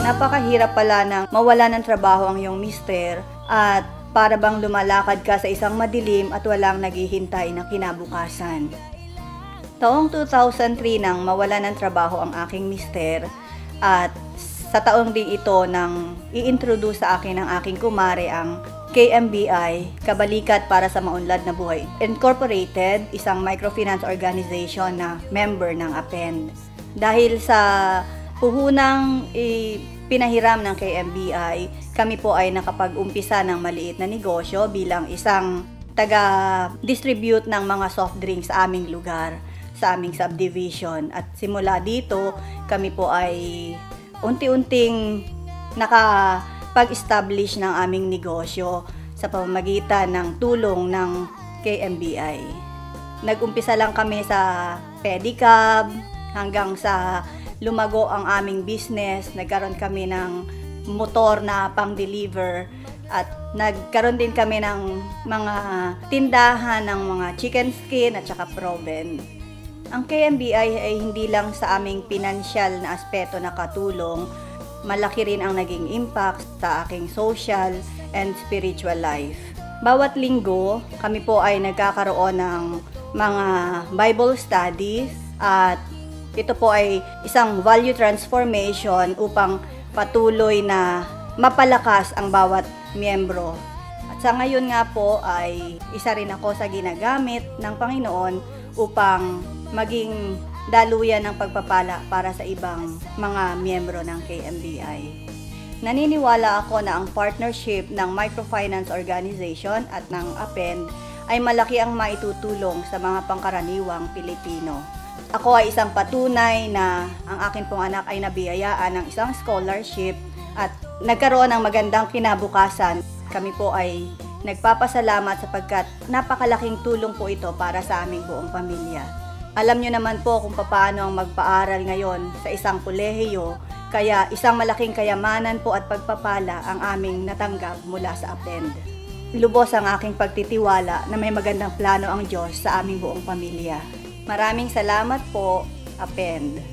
Napakahirap pala nang mawala ng trabaho ang iyong mister at para bang lumalakad ka sa isang madilim at walang naghihintay na kinabukasan. Taong 2003 nang mawala ng trabaho ang aking mister at sa taong din ito nang i-introduce sa akin ng aking kumare ang KMBI, Kabalikat para sa Maunlad na Buhay Incorporated, isang microfinance organization na member ng APEND. Dahil sa puhunang pinahiram ng KMBI, kami po ay nakapag-umpisa ng maliit na negosyo bilang isang taga-distribute ng mga soft drinks sa aming lugar, sa aming subdivision. At simula dito, kami po ay unti-unting nakapag-establish ng aming negosyo sa pamamagitan ng tulong ng KMBI. Nag-umpisa lang kami sa pedicab hanggang sa lumago ang aming business, nagkaroon kami ng motor na pang-deliver at nagkaroon din kami ng mga tindahan ng mga chicken skin at saka proven. Ang KMBI ay hindi lang sa aming pinansyal na aspeto nakatulong, malaki rin ang naging impact sa aking social and spiritual life. Bawat linggo, kami po ay nagkakaroon ng mga Bible studies at ito po ay isang value transformation upang patuloy na mapalakas ang bawat miyembro. At sa ngayon nga po ay isa rin ako sa ginagamit ng Panginoon upang maging daluyan ng pagpapala para sa ibang mga miyembro ng KMBI. Naniniwala ako na ang partnership ng microfinance organization at ng APEND ay malaki ang maitutulong sa mga pangkaraniwang Pilipino. Ako ay isang patunay na ang akin pong anak ay nabiyayaan ng isang scholarship at nagkaroon ng magandang kinabukasan. Kami po ay nagpapasalamat sapagkat napakalaking tulong po ito para sa aming buong pamilya. Alam nyo naman po kung paano ang magpaaral ngayon sa isang kolehiyo, kaya isang malaking kayamanan po at pagpapala ang aming natanggap mula sa APEND. Lubos ang aking pagtitiwala na may magandang plano ang Diyos sa aming buong pamilya. Maraming salamat po, APEND.